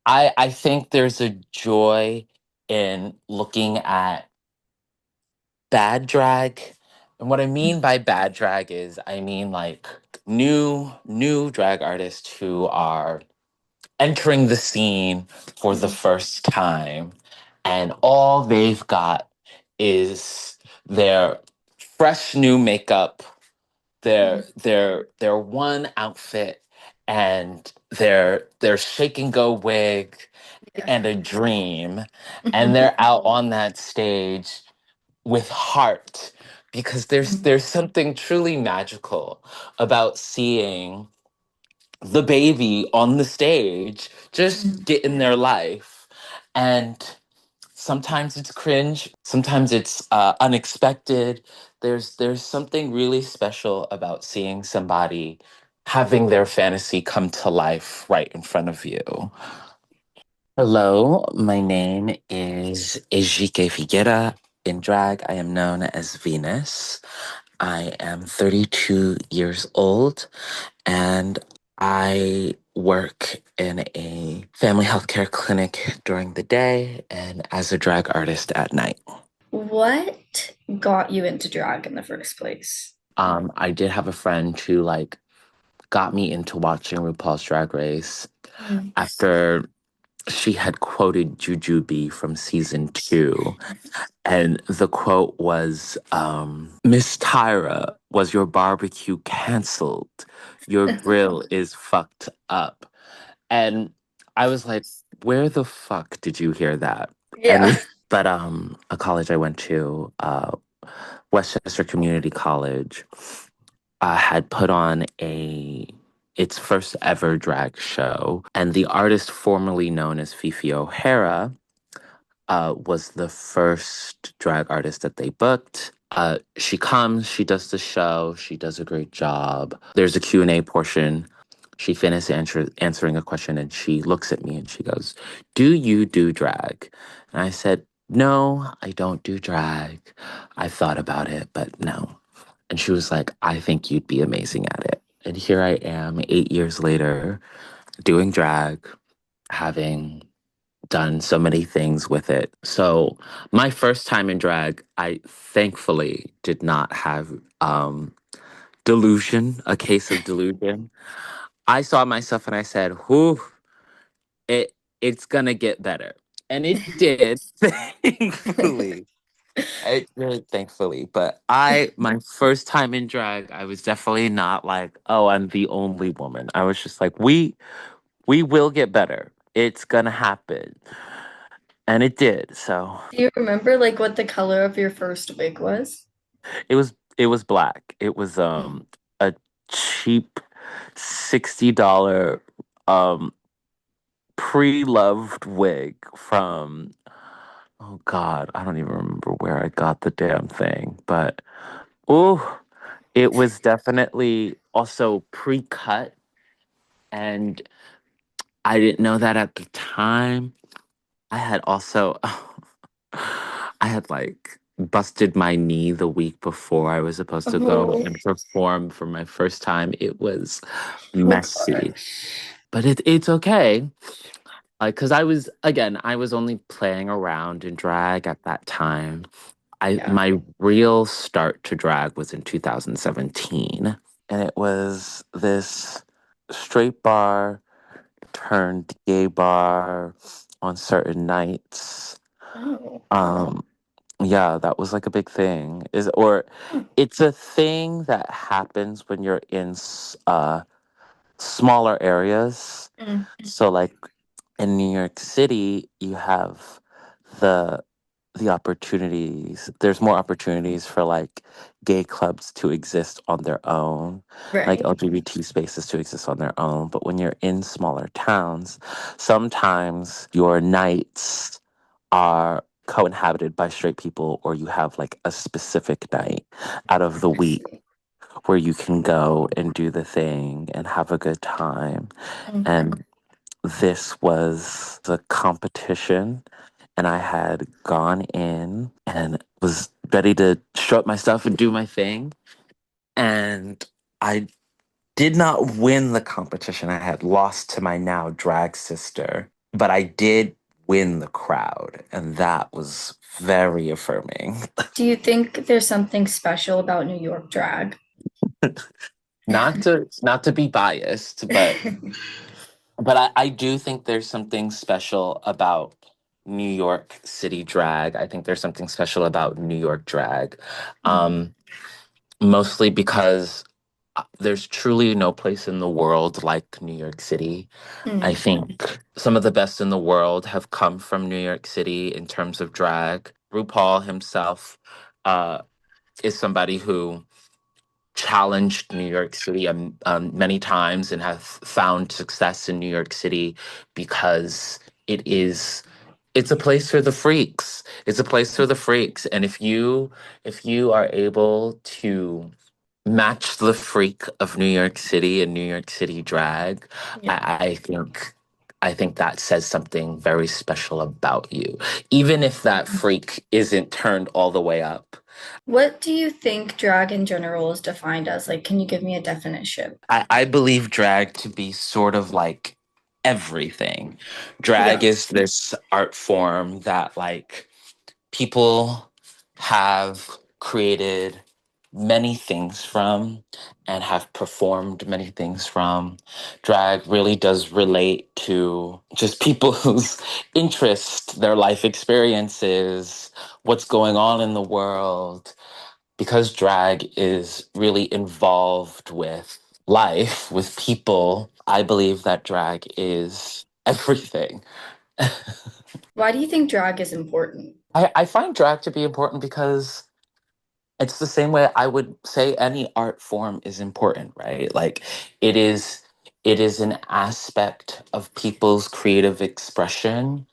I think there's a joy in looking at bad drag. And what I mean by bad drag is I mean like new drag artists who are entering the scene for the Mhm. first time, and all they've got is their fresh new makeup, their one outfit, and their shake and go wig Yeah. and a dream, and they're out on that stage with heart, because there's something truly magical about seeing the baby on the stage just Mhm. get in their life. And sometimes it's cringe, sometimes it's unexpected. There's something really special about seeing somebody having their fantasy come to life right in front of you. Hello, my name is Ejike Figuera. In drag, I am known as Venus. I am 32 years old, and I work in a family healthcare clinic during the day and as a drag artist at night. What got you into drag in the first place? I did have a friend who got me into watching RuPaul's Drag Race Mm. after she had quoted Jujubee from season 2. And the quote was, Miss Tyra, was your barbecue canceled? Your grill is fucked up. And I was like, where the fuck did you hear that? Yeah. And but a college I went to, Westchester Community College, had put on a its first ever drag show, and the artist formerly known as Fifi O'Hara was the first drag artist that they booked. She comes, she does the show, she does a great job. There's a Q&A portion. She finishes answering a question, and she looks at me and she goes, "Do you do drag?" And I said, "No, I don't do drag. I thought about it, but no." And she was like, "I think you'd be amazing at it." And here I am, 8 years later, doing drag, having done so many things with it. So my first time in drag, I thankfully did not have delusion, a case of delusion. I saw myself and I said, "Whew, it it's gonna get better," and it did. Thankfully, it did. Thankfully, but my first time in drag, I was definitely not like, "Oh, I'm the only woman." I was just like, "We will get better. It's gonna happen." And it did. So Do you remember like what the color of your first wig was? it was black. It was a cheap $60 um pre-loved wig from, oh God, I don't even remember where I got the damn thing. But oh, it was definitely also pre-cut, and I didn't know that at the time. I had also I had busted my knee the week before I was supposed to go Oh, and perform for my first time. It was oh messy, gosh. but it's okay. Because I was only playing around in drag at that time. I Yeah. My real start to drag was in 2017, and it was this straight bar turned gay bar on certain nights. Oh. Um, yeah, that was like a big thing. It's a thing that happens when you're in smaller areas. Mm. So like in New York City, you have the the opportunities. There's more opportunities for like gay clubs to exist on their own, like Right. LGBT spaces to exist on their own. But when you're in smaller towns, sometimes your nights are co-inhabited by straight people, or you have like a specific night out of the I week see. where you can go and do the thing and have a good time. Mm. And this was the competition, and I had gone in and was ready to show up my stuff and do my thing. And I did not win the competition. I had lost to my now drag sister. but I did win the crowd, and that was very affirming. Do you think there's something special about New York drag? Not to be biased, but I do think there's something special about New York City drag. I think there's something special about New York drag. Mm, Um, Mostly because there's truly no place in the world like New York City. I mm, think some of the best in the world have come from New York City in terms of drag. RuPaul himself uh, is somebody who challenged New York City many times and have found success in New York City because it is it's a place for the freaks. It's a place for the freaks. And if you are able to match the freak of New York City and New York City drag, yeah. I think that says something very special about you. Even if that freak isn't turned all the way up. What do you think drag in general is defined as? Like, can you give me a definition? I believe drag to be sort of like everything. Drag Yeah. is this art form that like people have created many things from and have performed many things from. Drag really does relate to just people's interest, their life experiences, what's going on in the world, because drag is really involved with life, with people. I believe that drag is everything. Why do you think drag is important? I find drag to be important because it's the same way I would say any art form is important, right? Like it is it is an aspect of people's creative expression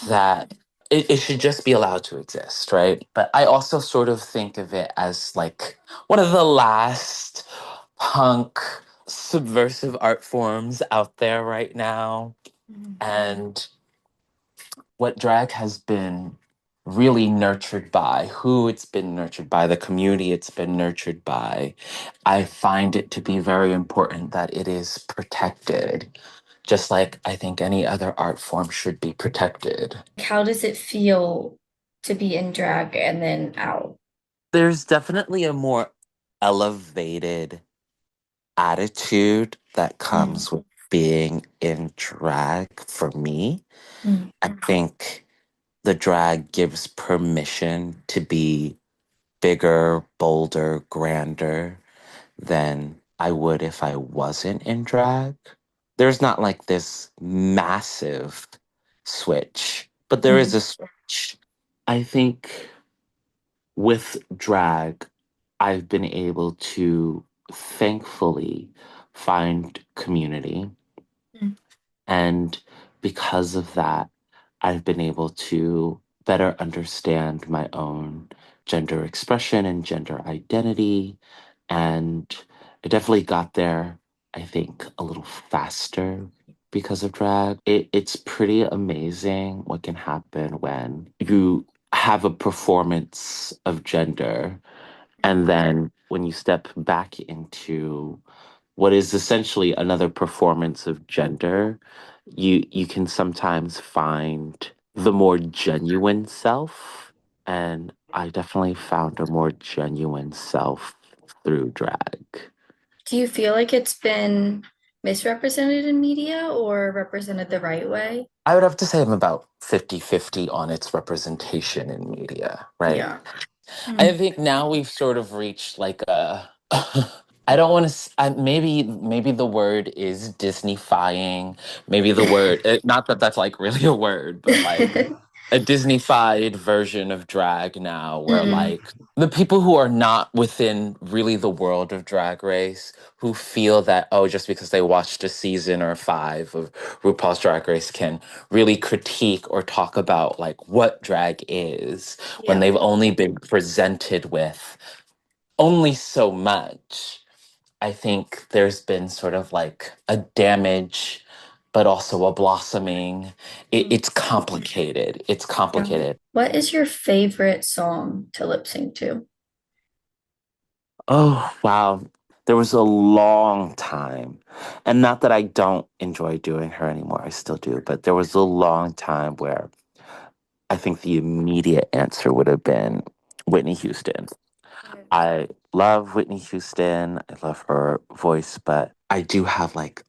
that it should just be allowed to exist, right? But I also sort of think of it as like one of the last punk subversive art forms out there right now. Mhm. And what drag has been really nurtured by, who it's been nurtured by, the community it's been nurtured by, I find it to be very important that it is protected, just like I think any other art form should be protected. How does it feel to be in drag and then out? There's definitely a more elevated attitude that Mm, comes with being in drag for me. mm, I think the drag gives permission to be bigger, bolder, grander than I would if I wasn't in drag. There's not like this massive switch, but there is mm, a switch. I think with drag, I've been able to thankfully find community. mm. And because of that, I've been able to better understand my own gender expression and gender identity. And I definitely got there, I think, a little faster because of drag. It's pretty amazing what can happen when you have a performance of gender. And then when you step back into what is essentially another performance of gender, you can sometimes find the more genuine self. And I definitely found a more genuine self through drag. Do you feel like it's been misrepresented in media or represented the right way? I would have to say I'm about 50-50 on its representation in media, right? Yeah. I Mm. think now we've sort of reached like a I don't want to maybe the word is Disneyfying. Maybe the word not that that's like really a word, but like a Disneyfied version of drag now where Mm, like the people who are not within really the world of Drag Race who feel that oh just because they watched a season or five of RuPaul's Drag Race can really critique or talk about like what drag is when yeah. they've only been presented with only so much. I think there's been sort of like a damage, but also a blossoming. Mm, It's complicated. It's yeah. complicated. What is your favorite song to lip sync to? Oh, wow. There was a long time, and not that I don't enjoy doing her anymore, I still do, but there was a long time where I think the immediate answer would have been Whitney Houston. Yeah. I love Whitney Houston. I love her voice, but I do have like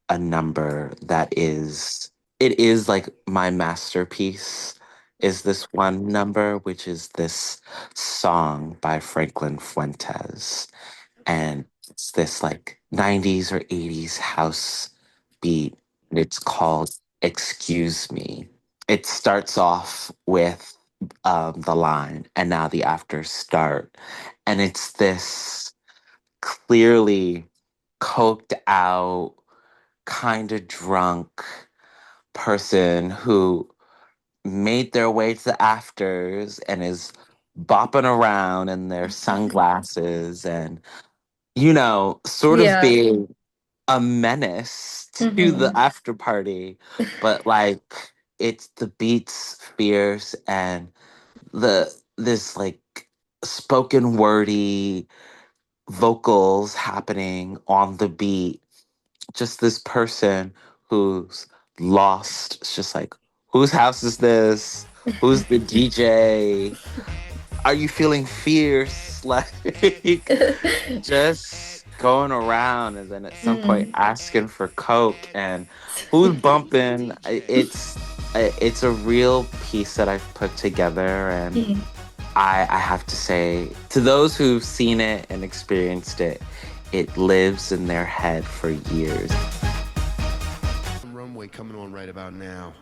a number that is it is like my masterpiece is this one number, which is this song by Franklin Fuentes. Okay. And it's this like 90s or 80s house beat. And it's called Excuse Me. It starts off with the line, and now the afters start. And it's this clearly coked out, kind of drunk person who made their way to the afters and is bopping around in their sunglasses and, sort of Yeah. being a menace to the Hmm. after party. But like, it's the beats fierce and this like spoken wordy vocals happening on the beat, just this person who's lost. It's just like, whose house is this? Who's the DJ? Are you feeling fierce? Like, just going around and then at some point Mm. asking for Coke and who's bumping. It's a real piece that I've put together, and Mm. I have to say, to those who've seen it and experienced it, it lives in their head for years. Runway coming on right about now.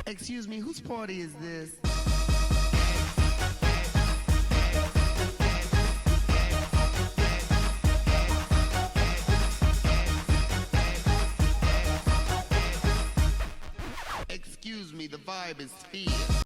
Excuse me, whose party is this? Excuse me, the vibe is fierce.